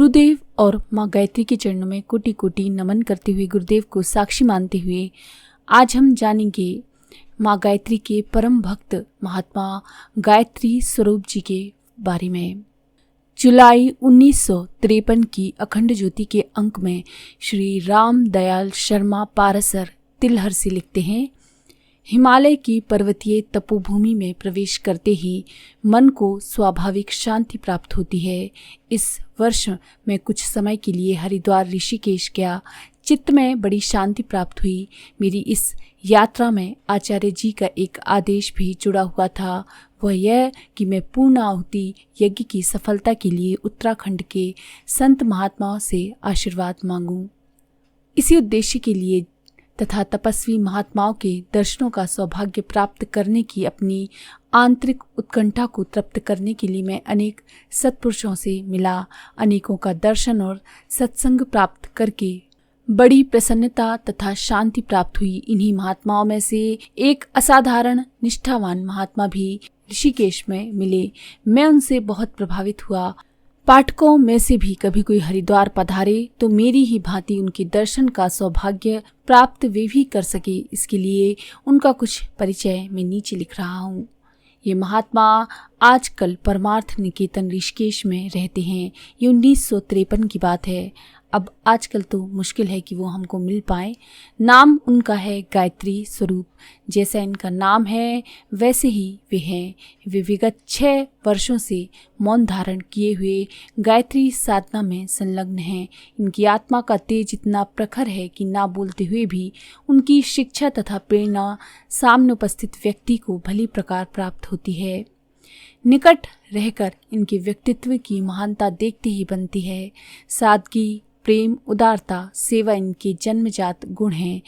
गुरुदेव और माँ गायत्री के चरणों में कोटि कोटि नमन करते हुए, गुरुदेव को साक्षी मानते हुए आज हम जानेंगे माँ गायत्री के परम भक्त महात्मा गायत्री स्वरूप जी के बारे में। जुलाई 1953 की अखंड ज्योति के अंक में श्री राम दयाल शर्मा पारसर तिलहर से लिखते हैं, हिमालय की पर्वतीय तपोभूमि में प्रवेश करते ही मन को स्वाभाविक शांति प्राप्त होती है। इस वर्ष में कुछ समय के लिए हरिद्वार ऋषिकेश गया, चित्त में बड़ी शांति प्राप्त हुई। मेरी इस यात्रा में आचार्य जी का एक आदेश भी जुड़ा हुआ था, वह यह कि मैं पूर्ण आहुति यज्ञ की सफलता के लिए उत्तराखंड के संत महात्माओं से आशीर्वाद मांगूं। इसी उद्देश्य के लिए तथा तपस्वी महात्माओं के दर्शनों का सौभाग्य प्राप्त करने की अपनी आंतरिक उत्कंठा को तृप्त करने के लिए मैं अनेक सत्पुरुषों से मिला। अनेकों का दर्शन और सत्संग प्राप्त करके बड़ी प्रसन्नता तथा शांति प्राप्त हुई। इन्हीं महात्माओं में से एक असाधारण निष्ठावान महात्मा भी ऋषिकेश में मिले। मैं उनसे बहुत प्रभावित हुआ। पाठकों में से भी कभी कोई हरिद्वार पधारे तो मेरी ही भांति उनके दर्शन का सौभाग्य प्राप्त वे भी कर सके, इसके लिए उनका कुछ परिचय मैं नीचे लिख रहा हूँ। ये महात्मा आजकल परमार्थ निकेतन ऋषिकेश में रहते हैं। ये 1953 की बात है। अब आजकल तो मुश्किल है कि वो हमको मिल पाए। नाम उनका है गायत्री स्वरूप। जैसा इनका नाम है वैसे ही वे हैं। वे विगत 6 वर्षों से मौन धारण किए हुए गायत्री साधना में संलग्न हैं। इनकी आत्मा का तेज इतना प्रखर है कि ना बोलते हुए भी उनकी शिक्षा तथा प्रेरणा सामने उपस्थित व्यक्ति को भली प्रकार प्राप्त होती है। निकट रहकर इनके व्यक्तित्व की महानता देखते ही बनती है। सादगी, प्रेम, उदारता, सेवा इनके जन्मजात गुण हैं।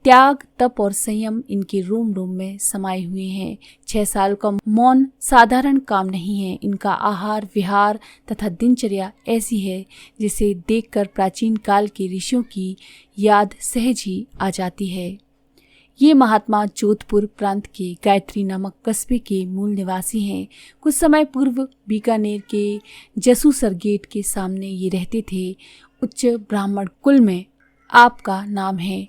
त्याग, तप और संयम इनके रोम रोम में समाये हुए हैं। 6 साल का मौन साधारण काम नहीं है। इनका आहार विहार तथा दिनचर्या ऐसी है जिसे देखकर प्राचीन काल के ऋषियों की याद सहज ही आ जाती है। ये महात्मा जोधपुर प्रांत के गायत्री नामक कस्बे के मूल निवासी हैं। कुछ समय पूर्व बीकानेर के जसूसर गेट के सामने ये रहते थे। उच्च ब्राह्मण कुल में आपका नाम है।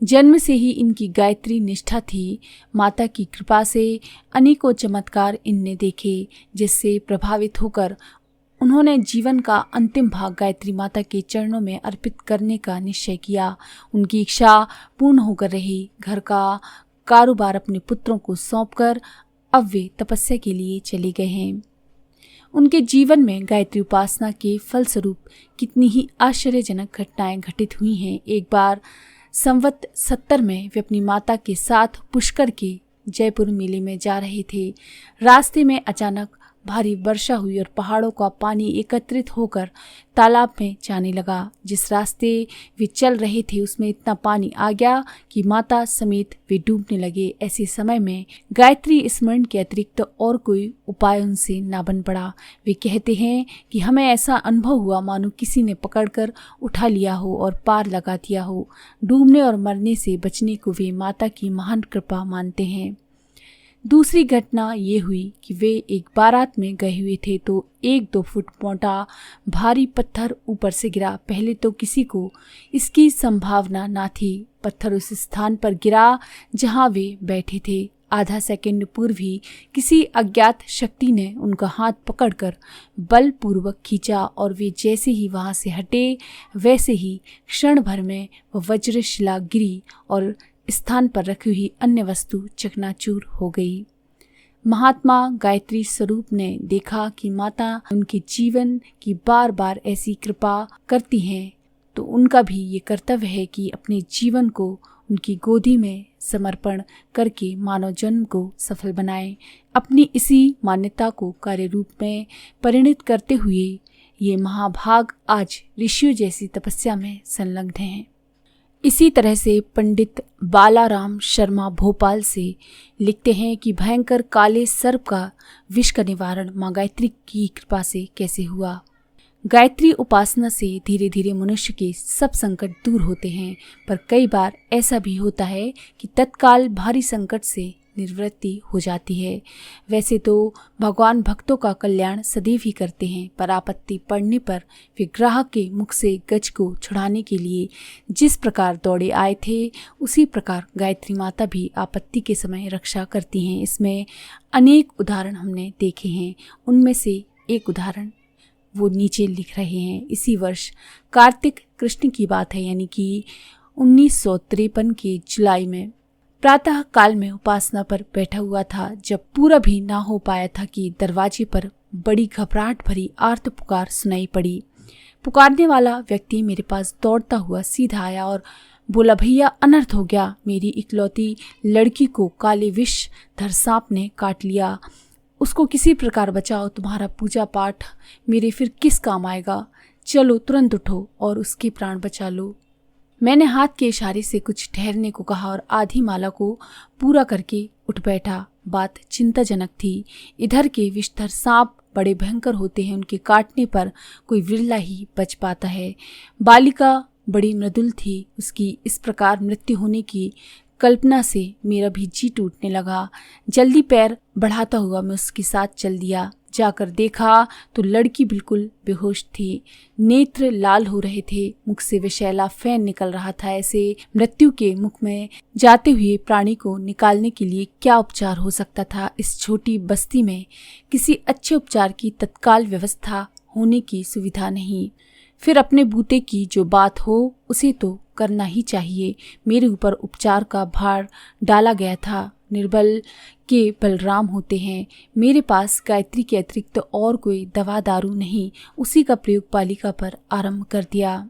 जन्म से ही इनकी गायत्री निष्ठा थी। माता की कृपा से अनेकों चमत्कार इनने देखे, जिससे प्रभावित होकर उन्होंने जीवन का अंतिम भाग गायत्री माता के चरणों में अर्पित करने का निश्चय किया। उनकी इच्छा पूर्ण होकर रही। घर का कारोबार अपने पुत्रों को सौंपकर अब वे तपस्या के लिए चले गए हैं। उनके जीवन में गायत्री उपासना के फलस्वरूप कितनी ही आश्चर्यजनक घटनाएं घटित हुई हैं। एक बार संवत 70 में वे अपनी माता के साथ पुष्कर के जयपुर मेले में जा रहे थे। रास्ते में अचानक भारी वर्षा हुई और पहाड़ों का पानी एकत्रित होकर तालाब में जाने लगा। जिस रास्ते वे चल रहे थे उसमें इतना पानी आ गया कि माता समेत वे डूबने लगे। ऐसे समय में गायत्री स्मरण के अतिरिक्त और कोई उपाय उनसे ना बन पड़ा। वे कहते हैं कि हमें ऐसा अनुभव हुआ मानो किसी ने पकड़कर उठा लिया हो और पार लगा दिया हो। डूबने और मरने से बचने को वे माता की महान कृपा मानते हैं। दूसरी घटना ये हुई कि वे एक बारात में गए हुए थे तो 1-2 फुट मोटा भारी पत्थर ऊपर से गिरा। पहले तो किसी को इसकी संभावना ना थी। पत्थर उस स्थान पर गिरा जहां वे बैठे थे। आधा सेकंड पूर्व ही किसी अज्ञात शक्ति ने उनका हाथ पकड़कर बलपूर्वक खींचा और वे जैसे ही वहां से हटे वैसे ही क्षण भर में वह वज्रशिला गिरी और स्थान पर रखी हुई अन्य वस्तु चकनाचूर हो गई। महात्मा गायत्री स्वरूप ने देखा कि माता उनके जीवन की बार बार ऐसी कृपा करती हैं, तो उनका भी ये कर्तव्य है कि अपने जीवन को उनकी गोदी में समर्पण करके मानव जन्म को सफल बनाएं। अपनी इसी मान्यता को कार्य रूप में परिणित करते हुए ये महाभाग आज ऋषियों जैसी तपस्या में संलग्न हैं। इसी तरह से पंडित बालाराम शर्मा भोपाल से लिखते हैं कि भयंकर काले सर्प का विष का निवारण माँ गायत्री की कृपा से कैसे हुआ। गायत्री उपासना से धीरे धीरे मनुष्य के सब संकट दूर होते हैं, पर कई बार ऐसा भी होता है कि तत्काल भारी संकट से निवृत्ति हो जाती है। वैसे तो भगवान भक्तों का कल्याण सदैव ही करते हैं, पर आपत्ति पड़ने पर वे ग्राहक के मुख से गज को छुड़ाने के लिए जिस प्रकार दौड़े आए थे, उसी प्रकार गायत्री माता भी आपत्ति के समय रक्षा करती हैं। इसमें अनेक उदाहरण हमने देखे हैं। उनमें से एक उदाहरण वो नीचे लिख रहे हैं। इसी वर्ष कार्तिक कृष्ण की बात है, यानी कि 1953 के जुलाई में प्रातः काल में उपासना पर बैठा हुआ था, जब पूरा भी ना हो पाया था कि दरवाजे पर बड़ी घबराहट भरी आर्त पुकार सुनाई पड़ी। पुकारने वाला व्यक्ति मेरे पास दौड़ता हुआ सीधा आया और बोला, भैया अनर्थ हो गया, मेरी इकलौती लड़की को काले विष धर सांप ने काट लिया, उसको किसी प्रकार बचाओ, तुम्हारा पूजा पाठ मेरे फिर किस काम आएगा, चलो तुरंत उठो और उसके प्राण बचा लो। मैंने हाथ के इशारे से कुछ ठहरने को कहा और आधी माला को पूरा करके उठ बैठा। बात चिंताजनक थी। इधर के विषधर सांप बड़े भयंकर होते हैं, उनके काटने पर कोई विरला ही बच पाता है। बालिका बड़ी मृदुल थी, उसकी इस प्रकार मृत्यु होने की कल्पना से मेरा भी जी टूटने लगा। जल्दी पैर बढ़ाता हुआ मैं उसके साथ चल दिया। जाकर देखा तो लड़की बिल्कुल बेहोश थी, नेत्र लाल हो रहे थे, मुख से विषैला फैन निकल रहा था। ऐसे मृत्यु के मुख में जाते हुए प्राणी को निकालने के लिए क्या उपचार हो सकता था? इस छोटी बस्ती में किसी अच्छे उपचार की तत्काल व्यवस्था होने की सुविधा नहीं। फिर अपने बूते की जो बात हो उसे तो करना ही चाहिए। मेरे ऊपर उपचार का भार डाला गया था। निर्बल के बलराम होते हैं। मेरे पास गायत्री के अतिरिक्त तो और कोई दवा दारू नहीं। उसी का प्रयोग बालिका पर आरंभ कर दिया।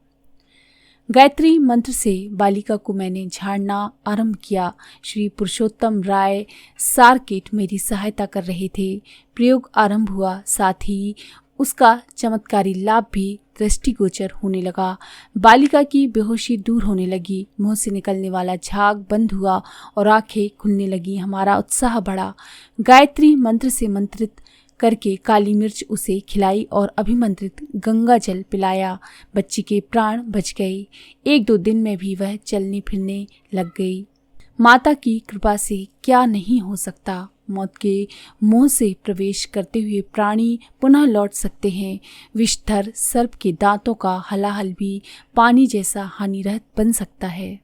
गायत्री मंत्र से बालिका को मैंने झाड़ना आरंभ किया। श्री पुरुषोत्तम राय सारकेट मेरी सहायता कर रहे थे। प्रयोग आरंभ हुआ, साथ ही उसका चमत्कारी लाभ भी दृष्टिगोचर होने लगा। बालिका की बेहोशी दूर होने लगी, मुंह से निकलने वाला झाग बंद हुआ और आंखें खुलने लगी। हमारा उत्साह बढ़ा। गायत्री मंत्र से मंत्रित करके काली मिर्च उसे खिलाई और अभिमंत्रित गंगा जल पिलाया। बच्ची के प्राण बच गए। 1-2 दिन में भी वह चलने फिरने लग गई। माता की कृपा से क्या नहीं हो सकता। मौत के मुंह से प्रवेश करते हुए प्राणी पुनः लौट सकते हैं। विषधर सर्प के दांतों का हलाहल भी पानी जैसा हानिरहित बन सकता है।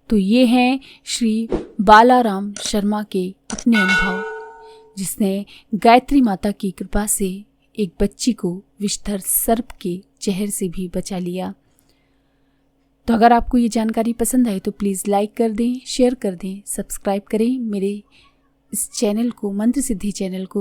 तो ये हैं श्री बालाराम शर्मा के अपने अनुभव, जिसने गायत्री माता की कृपा से एक बच्ची को विषधर सर्प के जहर से भी बचा लिया। तो अगर आपको ये जानकारी पसंद आए तो प्लीज़ लाइक कर दें, शेयर कर दें, सब्सक्राइब करें मेरे इस चैनल को, मंत्र सिद्धि चैनल को,